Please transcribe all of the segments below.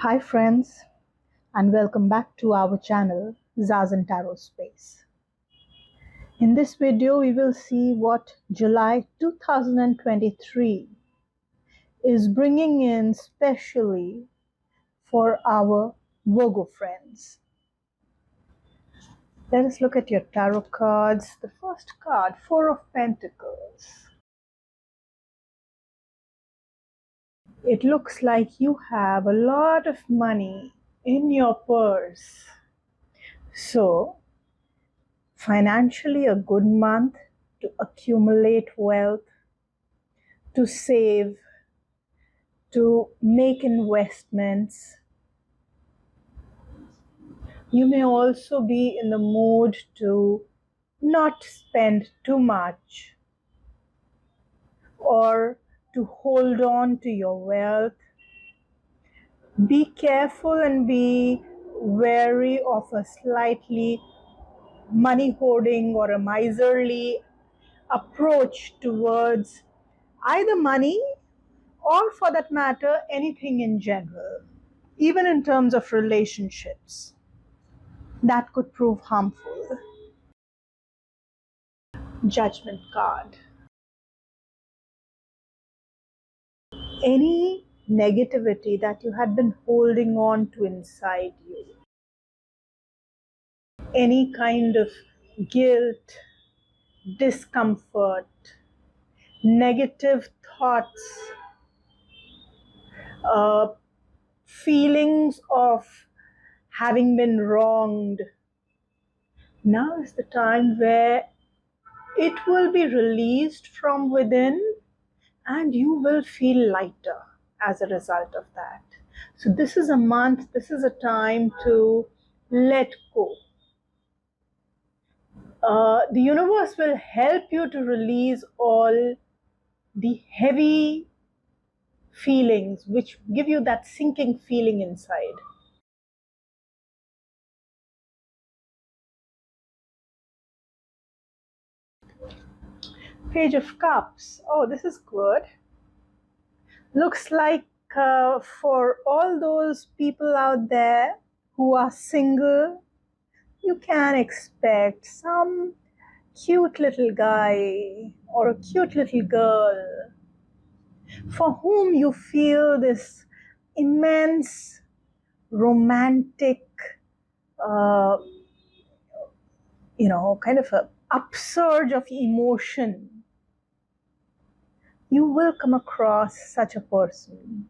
Hi friends, and welcome back to our channel Zazen Tarot Space. In this video we will see what July 2023 is bringing in specially for our Virgo friends. Let us look at your tarot cards. The first card, Four of Pentacles. It looks like you have a lot of money in your purse. So, financially a good month to accumulate wealth, to save, to make investments. You may also be in the mood to not spend too much or to hold on to your wealth. Be careful and be wary of a slightly money hoarding or a miserly approach towards either money or, for that matter, anything in general, even in terms of relationships. That could prove harmful. Judgment card. Any negativity that you had been holding on to inside you, any kind of guilt, discomfort, negative thoughts, feelings of having been wronged. Now is the time where it will be released from within and you will feel lighter as a result of that. So this is a month, this is a time to let go. The universe will help you to release all the heavy feelings which give you that sinking feeling inside. Page of Cups. Oh, this is good. Looks like for all those people out there who are single, you can expect some cute little guy or a cute little girl for whom you feel this immense romantic, kind of an upsurge of emotion. You will come across such a person.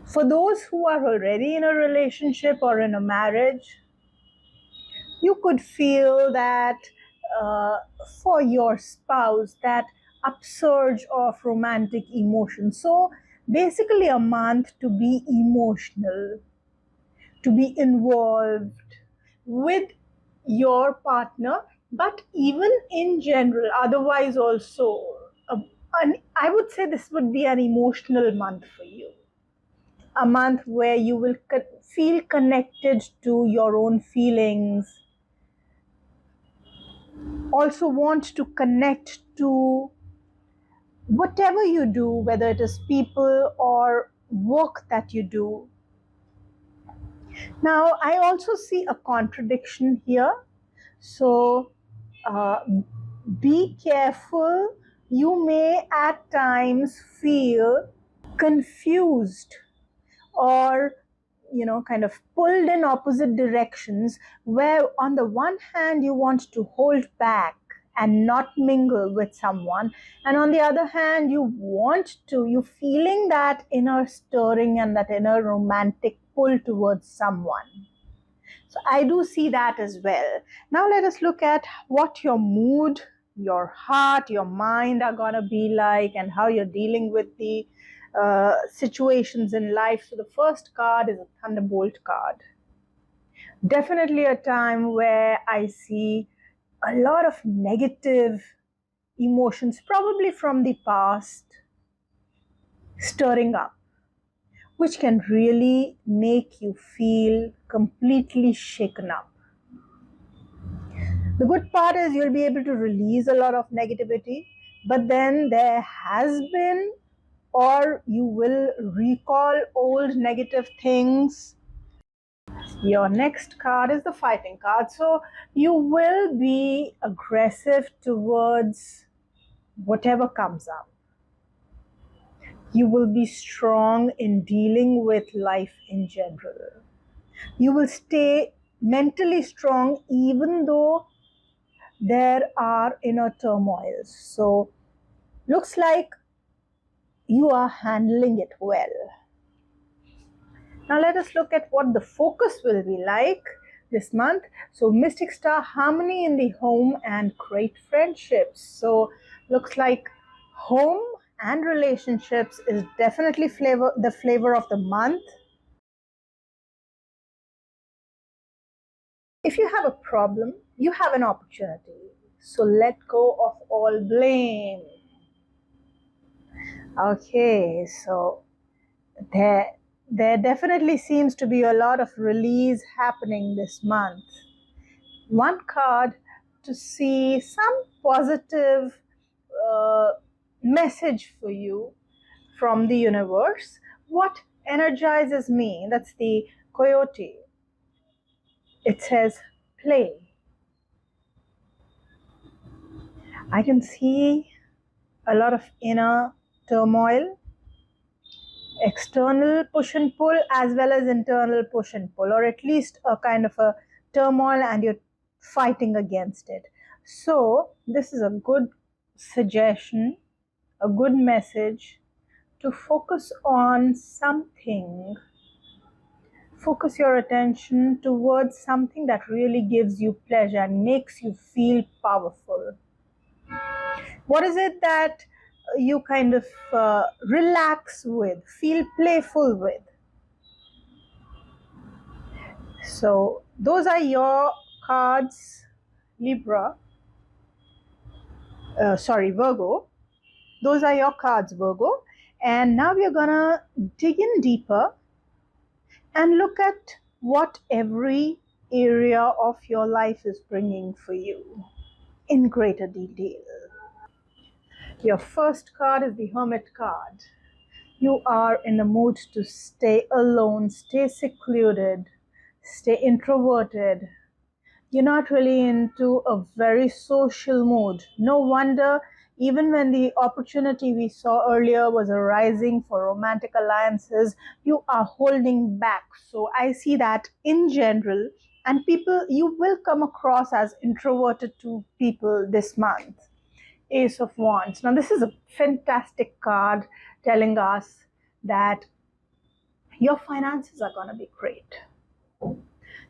For those who are already in a relationship or in a marriage, you could feel that for your spouse, that upsurge of romantic emotion. So basically a month to be emotional, to be involved with your partner, but even in general, otherwise also. I would say this would be an emotional month for you. A month where you will feel connected to your own feelings. Also want to connect to whatever you do, whether it is people or work that you do. Now, I also see a contradiction here. So, be careful. You may at times feel confused or kind of pulled in opposite directions, where on the one hand you want to hold back and not mingle with someone, and on the other hand you're feeling that inner stirring and that inner romantic pull towards someone. So I do see that as well. Now let us look at what your mood, your heart, your mind are gonna be like, and how you're dealing with the situations in life. So the first card is a Thunderbolt card. Definitely a time where I see a lot of negative emotions, probably from the past, stirring up, which can really make you feel completely shaken up. The good part is you'll be able to release a lot of negativity, but then there has been or you will recall old negative things. Your next card is the Fighting card. So you will be aggressive towards whatever comes up. You will be strong in dealing with life in general. You will stay mentally strong even though there are inner turmoils. So looks like you are handling it well. Now let us look at what the focus will be like this month. So Mystic Star, harmony in the home and great friendships. So looks like home and relationships is definitely the flavor of the month. If you have a problem, you have an opportunity. So let go of all blame. Okay, so there definitely seems to be a lot of release happening this month. One card to see some positive message for you from the universe. What energizes me? That's the coyote. It says play. I can see a lot of inner turmoil, external push and pull as well as internal push and pull, or at least a kind of a turmoil and you're fighting against it. So this is a good suggestion, a good message to focus on something. Focus your attention towards something that really gives you pleasure and makes you feel powerful. What is it that you kind of relax with, feel playful with? So those are your cards, Libra. Virgo. Those are your cards, Virgo. And now we're gonna dig in deeper and look at what every area of your life is bringing for you in greater detail. Your first card is the Hermit card. You are in the mood to stay alone, stay secluded, stay introverted. You're not really into a very social mood. No wonder, even when the opportunity we saw earlier was arising for romantic alliances, you are holding back. So I see that in general, and people, you will come across as introverted to people this month. Ace of Wands. Now this is a fantastic card telling us that your finances are going to be great.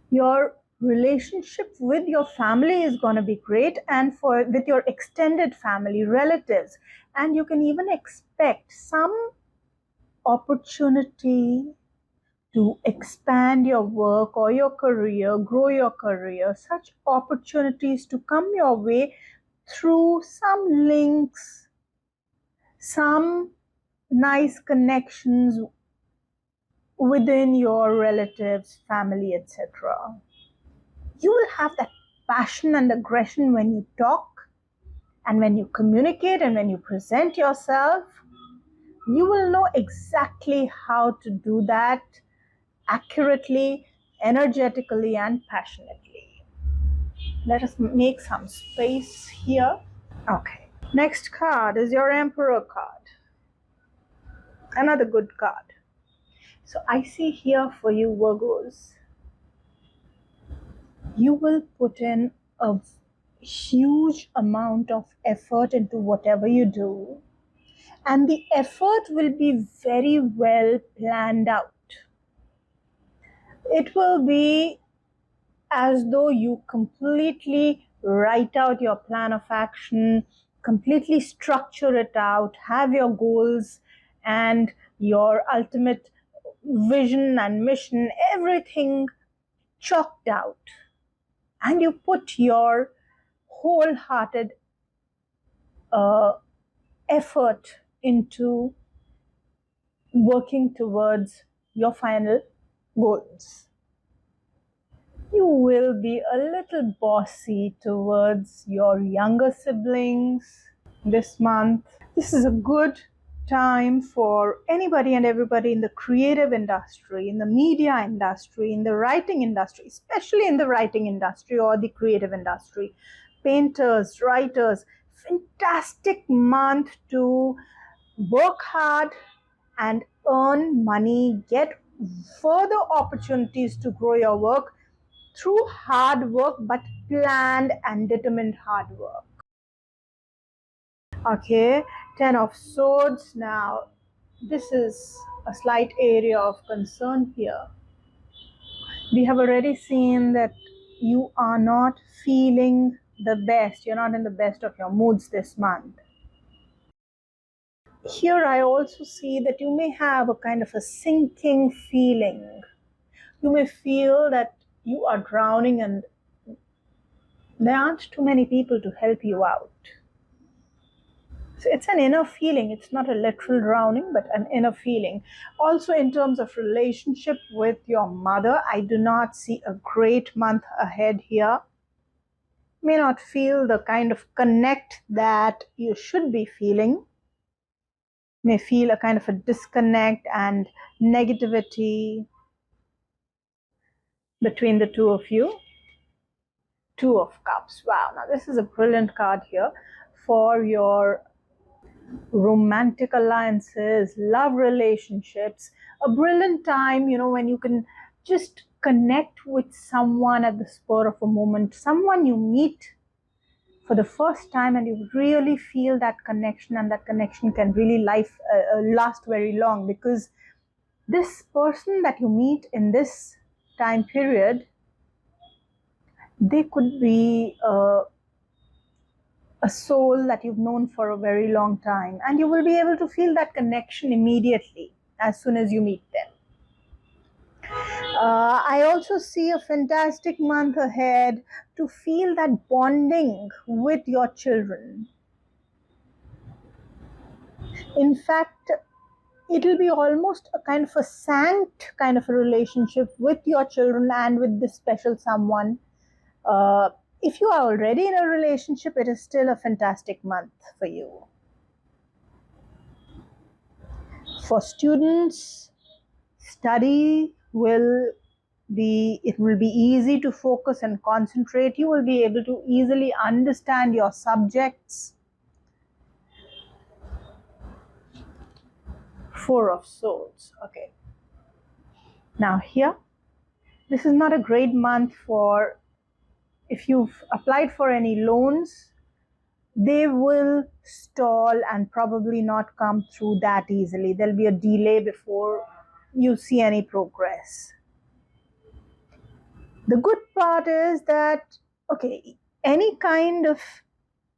Your relationship with your family is going to be great, and with your extended family, relatives, and you can even expect some opportunity to expand your work or your career, grow your career, such opportunities to come your way through some links, some nice connections within your relatives, family, etc. You will have that passion and aggression when you talk and when you communicate and when you present yourself. You will know exactly how to do that accurately, energetically, and passionately. Let us make some space here. Okay. Next card is your Emperor card. Another good card. So I see here for you, Virgos, you will put in a huge amount of effort into whatever you do, and the effort will be very well planned out. It will be as though you completely write out your plan of action, completely structure it out, have your goals and your ultimate vision and mission, everything chalked out, and you put your wholehearted effort into working towards your final goals. You will be a little bossy towards your younger siblings this month. This is a good time for anybody and everybody in the creative industry, in the media industry, in the writing industry, especially in the writing industry or the creative industry. Painters, writers, fantastic month to work hard and earn money, get further opportunities to grow your work through hard work, but planned and determined hard work. Okay, 10 of Swords. Now, this is a slight area of concern here. We have already seen that you are not feeling the best. You're not in the best of your moods this month. Here I also see that you may have a kind of a sinking feeling. You may feel that you are drowning and there aren't too many people to help you out. So it's an inner feeling. It's not a literal drowning, but an inner feeling. Also, in terms of relationship with your mother, I do not see a great month ahead here. May not feel the kind of connect that you should be feeling. May feel a kind of a disconnect and negativity between the two of you. Two of Cups. Wow, now this is a brilliant card here for your romantic alliances, love relationships. A brilliant time, when you can just connect with someone at the spur of a moment, someone you meet for the first time and you really feel that connection, and that connection can really last very long, because this person that you meet in this time period, they could be a soul that you've known for a very long time, and you will be able to feel that connection immediately as soon as you meet them. I also see a fantastic month ahead to feel that bonding with your children. In fact, it'll be almost a kind of a sanct kind of a relationship with your children and with this special someone. If you are already in a relationship, it is still a fantastic month for you. For students, study will be easy to focus and concentrate. You will be able to easily understand your subjects. Four of Swords. Okay. Now here, this is not a great month for, if you've applied for any loans, they will stall and probably not come through that easily. There'll be a delay before you see any progress. The good part is that, okay, any kind of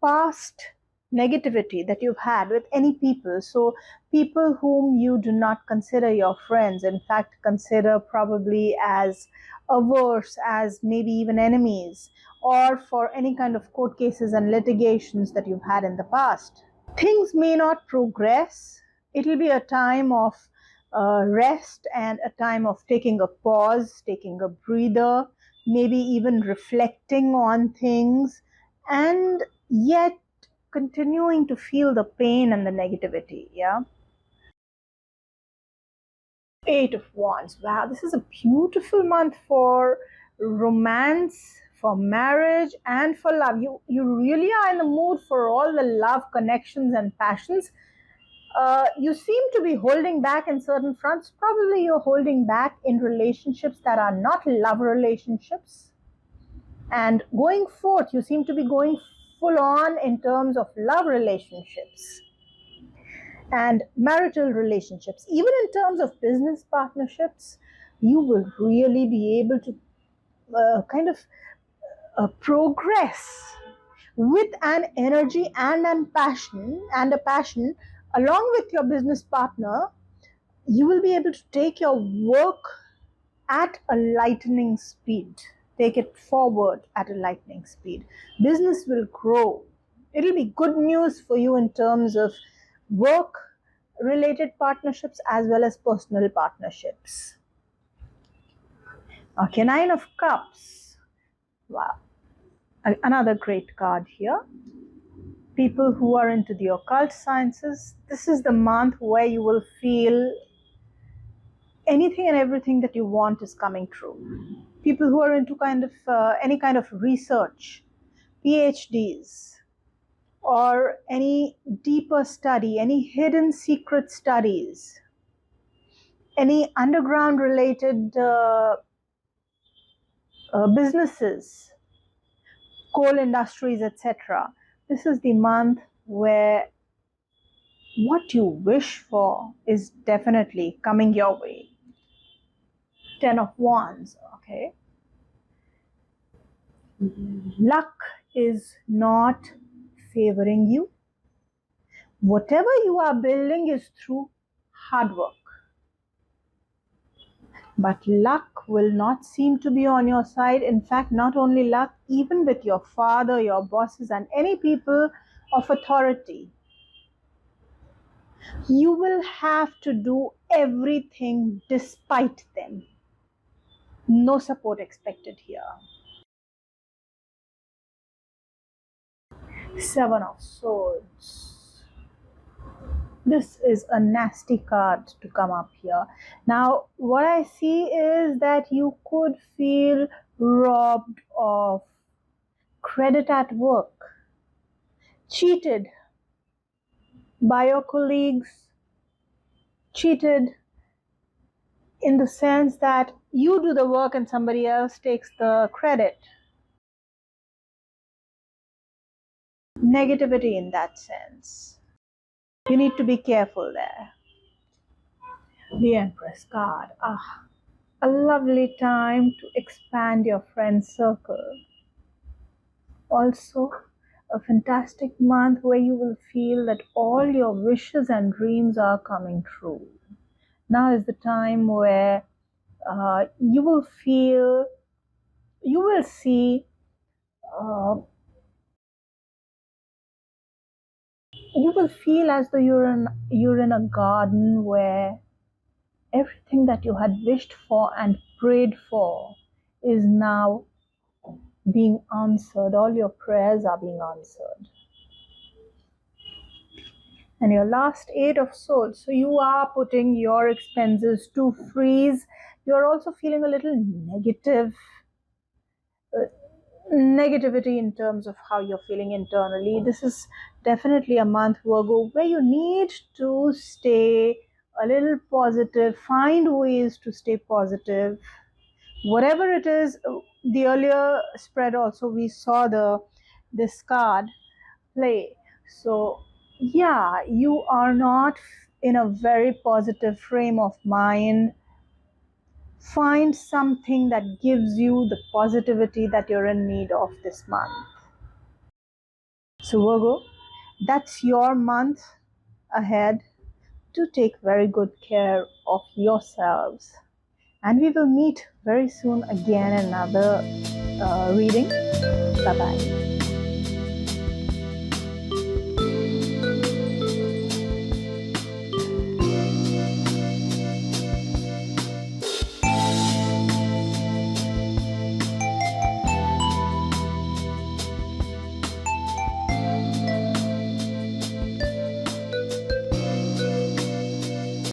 past negativity that you've had with any people, so people whom you do not consider your friends, in fact consider probably as averse, as maybe even enemies, or for any kind of court cases and litigations that you've had in the past, things may not progress. It'll be a time of rest and a time of taking a pause, taking a breather, maybe even reflecting on things, and yet continuing to feel the pain and the negativity. Yeah. Eight of Wands. Wow, this is a beautiful month for romance, for marriage, and for love. You really are in the mood for all the love connections and passions. You seem to be holding back in certain fronts. Probably you're holding back in relationships that are not love relationships. And going forth, you seem to be going full on in terms of love relationships and marital relationships. Even in terms of business partnerships, you will really be able to progress with an energy and a passion along with your business partner. You will be able to take your work at a lightning speed, take it forward at a lightning speed. Business will grow. It'll be good news for you in terms of work related partnerships as well as personal partnerships. Okay, Nine of Cups. Wow, another great card here. People who are into the occult sciences, this is the month where you will feel anything and everything that you want is coming true. People who are into any kind of research, PhDs, or any deeper study, any hidden secret studies, any underground related businesses, coal industries, etc. This is the month where what you wish for is definitely coming your way. 10 of Wands, okay? Luck is not favoring you. Whatever you are building is through hard work. But luck will not seem to be on your side. In fact, not only luck, even with your father, your bosses, and any people of authority, you will have to do everything despite them. No support expected here. 7 of Swords. This is a nasty card to come up here. Now, what I see is that you could feel robbed of credit at work, cheated by your colleagues, cheated in the sense that you do the work and somebody else takes the credit. Negativity in that sense. You need to be careful there. The Empress card. A lovely time to expand your friend circle. Also, a fantastic month where you will feel that all your wishes and dreams are coming true. Now is the time where you will see you will feel as though you're in a garden where everything that you had wished for and prayed for is now being answered. All your prayers are being answered. And your last 8 of Swords. So you are putting your expenses to freeze. You're also feeling a little negativity in terms of how you're feeling internally. This is definitely a month, Virgo, where you need to stay a little positive, find ways to stay positive. Whatever it is, the earlier spread also we saw this card play. So yeah, you are not in a very positive frame of mind. Find something that gives you the positivity that you're in need of this month. So Virgo, that's your month ahead to take very good care of yourselves. And we will meet very soon again in another reading. Bye-bye.